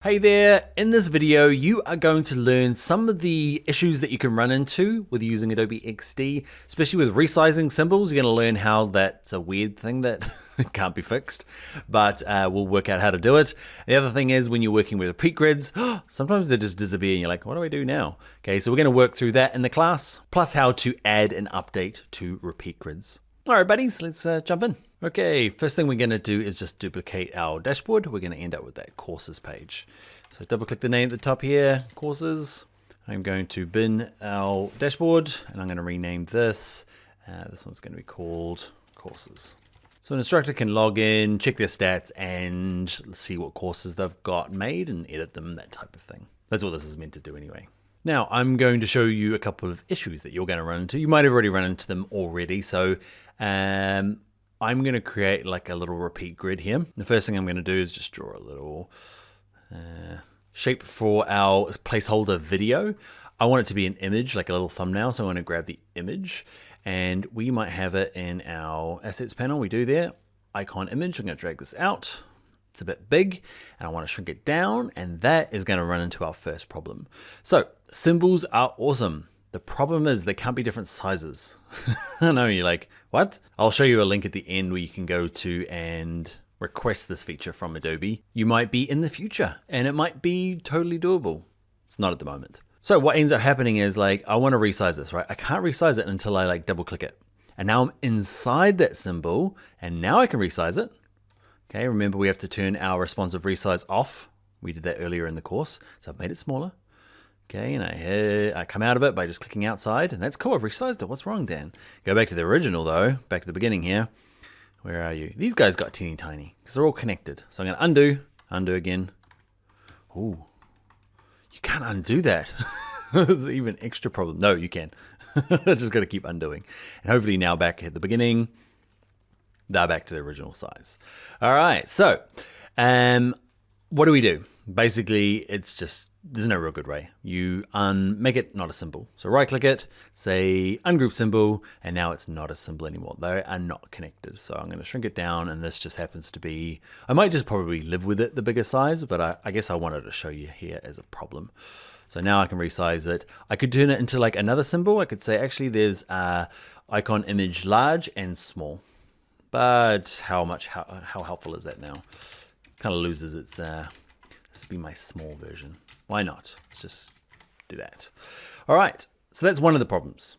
Hey there, in this video you are going to learn some of the issues that you can run into with using Adobe XD, especially with resizing symbols. You're going to learn how that's a weird thing that can't be fixed, but we'll work out how to do it. The other thing is when you're working with repeat grids, sometimes they just disappear and you're like, what do I do now? Okay, so we're going to work through that in the class, plus how to add and update to repeat grids. All right, buddies, let's jump in. Okay, first thing we're going to do is just duplicate our dashboard. We're going to end up with that courses page. So double click the name at the top here, courses. I'm going to bin our dashboard and I'm going to rename this. This one's going to be called courses. So an instructor can log in, check their stats and see what courses they've got made and edit them, that type of thing. That's what this is meant to do anyway. Now I'm going to show you a couple of issues that you're going to run into. You might have already run into them already. So I'm going to create like a little repeat grid here. The first thing I'm going to do is just draw a little shape for our placeholder video. I want it to be an image, like a little thumbnail. So I'm going to grab the image and we might have it in our assets panel. We do there, icon image. I'm going to drag this out. It's a bit big and I want to shrink it down, and that is going to run into our first problem. So symbols are awesome. The problem is they can't be different sizes. I know you're like, what? I'll show you a link at the end where you can go to and request this feature from Adobe. You might be in the future and it might be totally doable. It's not at the moment. So what ends up happening is like, I want to resize this, right? I can't resize it until I like double click it. And now I'm inside that symbol and now I can resize it. Okay, remember we have to turn our responsive resize off. We did that earlier in the course. So I've made it smaller. Okay, and I come out of it by just clicking outside, and that's cool, I've resized it. What's wrong, Dan? Go back to the original though, back to the beginning here. Where are you? These guys got teeny tiny, because they're all connected. So I'm gonna undo again. Ooh, you can't undo that. There's even extra problem. No, you can. Just gotta keep undoing. And hopefully now back at the beginning, they're back to the original size. All right, so what do we do? Basically, it's just, there's no real good way. You make it not a symbol. So right click it, say ungroup symbol, and now it's not a symbol anymore. They are not connected. So I'm going to shrink it down, and this just happens to be, I might just probably live with it, the bigger size, but I guess I wanted to show you here as a problem. So now I can resize it. I could turn it into like another symbol. I could say, actually, there's icon image large and small. But how helpful is that now? It kind of loses its, this would be my small version. Why not? Let's just do that. All right, so that's one of the problems.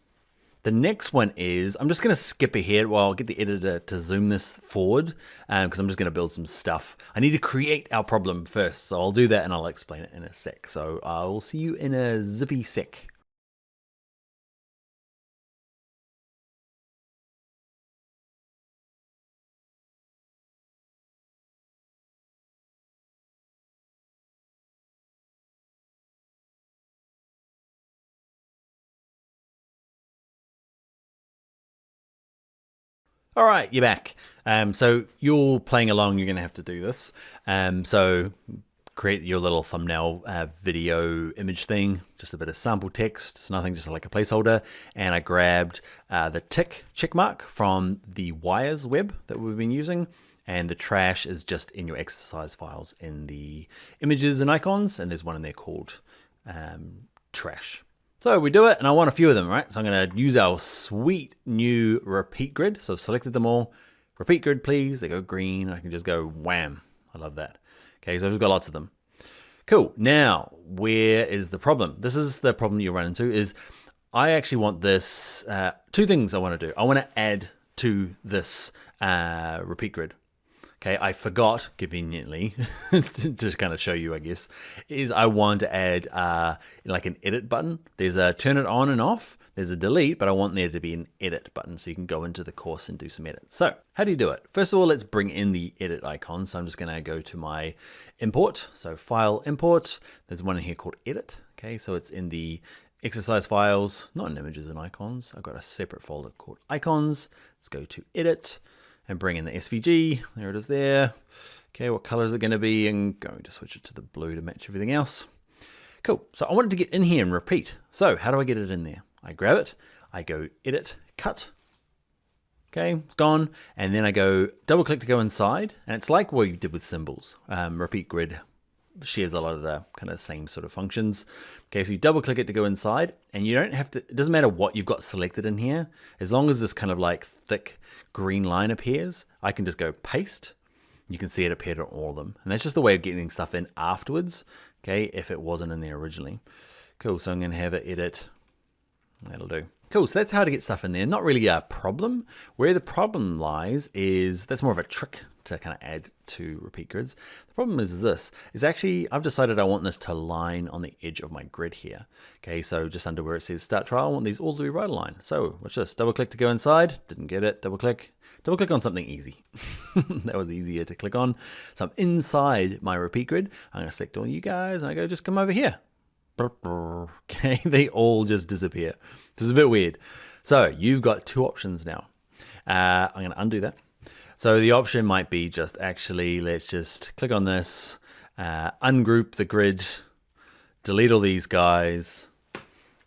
The next one is, I'm just gonna skip ahead while I'll get the editor to zoom this forward because I'm just gonna build some stuff. I need to create our problem first, so I'll do that and I'll explain it in a sec. So I will see you in a zippy sec. All right, you're back. So you're playing along, you're gonna have to do this. So create your little thumbnail video image thing, just a bit of sample text, it's nothing, just like a placeholder. And I grabbed the check mark from the wires web that we've been using. And the trash is just in your exercise files in the images and icons. And there's one in there called trash. So we do it, and I want a few of them, right? So I'm gonna use our sweet new repeat grid. So I've selected them all. Repeat grid, please. They go green. I can just go wham. I love that. Okay, so I've just got lots of them. Cool. Now, where is the problem? This is the problem you run into is I actually want this, two things I wanna do. I wanna add to this repeat grid. Okay, I forgot conveniently to kind of show you, I guess, is I want to add like an edit button. There's a turn it on and off. There's a delete, but I want there to be an edit button so you can go into the course and do some edits. So how do you do it? First of all, let's bring in the edit icon. So I'm just going to go to my import. So file import. There's one in here called edit. Okay, so it's in the exercise files, not in images and icons. I've got a separate folder called icons. Let's go to edit. And bring in the SVG, there it is there. Okay, what color is it gonna be? I'm going to switch it to the blue to match everything else. Cool, so I wanted to get in here and repeat. So how do I get it in there? I grab it, I go edit, cut. Okay, it's gone. And then I go double click to go inside. And it's like what you did with symbols, repeat grid shares a lot of the kind of same sort of functions. Okay, so you double click it to go inside, and you don't have to, it doesn't matter what you've got selected in here. As long as this kind of like thick green line appears, I can just go paste. You can see it appeared on all of them. And that's just the way of getting stuff in afterwards, okay, if it wasn't in there originally. Cool, so I'm gonna have it edit. That'll do. Cool, so that's how to get stuff in there. Not really a problem. Where the problem lies is, that's more of a trick to kind of add to repeat grids. The problem is this, is actually, I've decided I want this to line on the edge of my grid here. Okay, so just under where it says start trial, I want these all to be right aligned. So watch this, double click to go inside, didn't get it, double click on something easy. That was easier to click on. So I'm inside my repeat grid. I'm gonna select all you guys, and I go, just come over here. Okay, they all just disappear. This is a bit weird. So you've got two options now. I'm going to undo that. So the option might be just actually, let's just click on this, ungroup the grid, delete all these guys,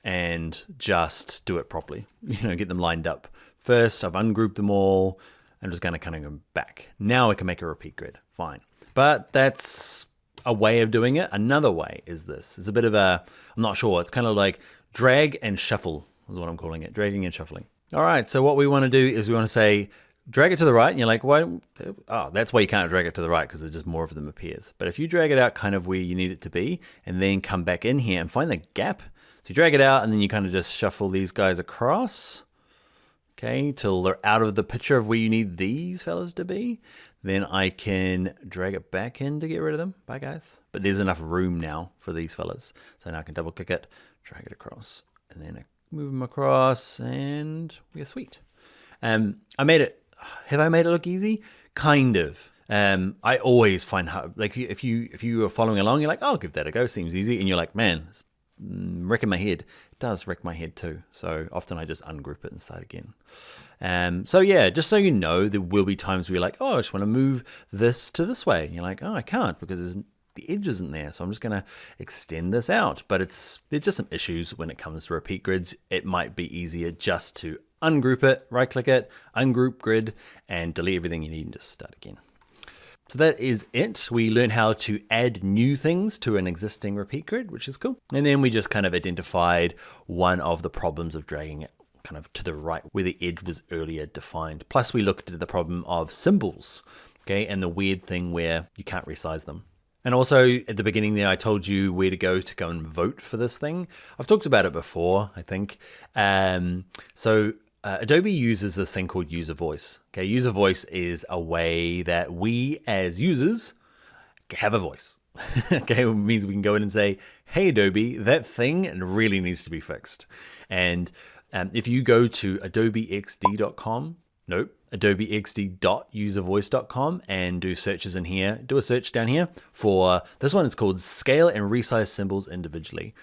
and just do it properly. You know, get them lined up. First, I've ungrouped them all. I'm just going to kind of go back. Now I can make a repeat grid. Fine. But that's a way of doing it. Another way is this. It's a bit of a, I'm not sure. It's kind of like drag and shuffle is what I'm calling it. Dragging and shuffling. All right. So what we want to do is we want to say, drag it to the right. And you're like, why? Oh, that's why you can't drag it to the right, because there's just more of them appears. But if you drag it out kind of where you need it to be, and then come back in here and find the gap. So you drag it out, and then you kind of just shuffle these guys across. Okay. Till they're out of the picture of where you need these fellas to be. Then I can drag it back in to get rid of them. Bye, guys. But there's enough room now for these fellas. So now I can double click it, drag it across, and then I move them across, and we're sweet. I made it. Have I made it look easy? Kind of. I always find how, like, if you are following along, you're like, oh, I'll give that a go. Seems easy. And you're like, man, it's wrecking my head. It does wreck my head too. So often I just ungroup it and start again. So yeah, just so you know, there will be times where you're like, oh, I just want to move this to this way. And you're like, oh, I can't because the edge isn't there. So I'm just going to extend this out. But there's just some issues when it comes to repeat grids. It might be easier just to ungroup it, right click it, ungroup grid, and delete everything you need and just start again. So that is it. We learned how to add new things to an existing repeat grid, which is cool. And then we just kind of identified one of the problems of dragging it kind of to the right where the edge was earlier defined. Plus we looked at the problem of symbols, okay, and the weird thing where you can't resize them. And also at the beginning there, I told you where to go and vote for this thing. I've talked about it before, I think. Adobe uses this thing called user voice. Okay, user voice is a way that we as users have a voice. Okay, it means we can go in and say, hey Adobe, that thing really needs to be fixed. And if you go to adobexd.com, adobexd.uservoice.com and do searches in here, do a search down here for this one. It's called scale and resize symbols individually.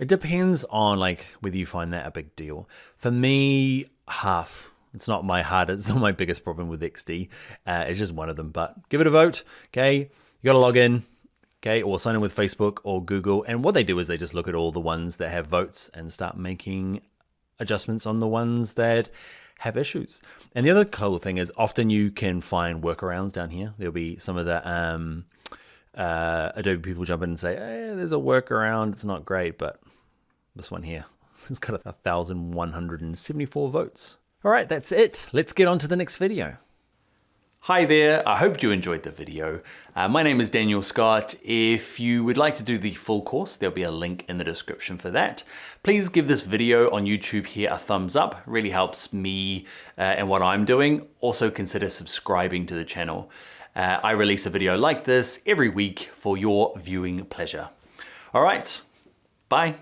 It depends on like whether you find that a big deal. For me, half. It's not my hardest, it's not my biggest problem with XD. It's just one of them, but give it a vote. Okay, you got to log in. Okay, or sign in with Facebook or Google. And what they do is they just look at all the ones that have votes and start making adjustments on the ones that have issues. And the other cool thing is often you can find workarounds down here. There'll be some of the Adobe people jump in and say, hey, there's a workaround. It's not great, but this one here, it's got 1,174 votes. All right, that's it. Let's get on to the next video. Hi there, I hope you enjoyed the video. My name is Daniel Scott. If you would like to do the full course, there'll be a link in the description for that. Please give this video on YouTube here a thumbs up. It really helps me and what I'm doing. Also consider subscribing to the channel. I release a video like this every week for your viewing pleasure. All right, bye.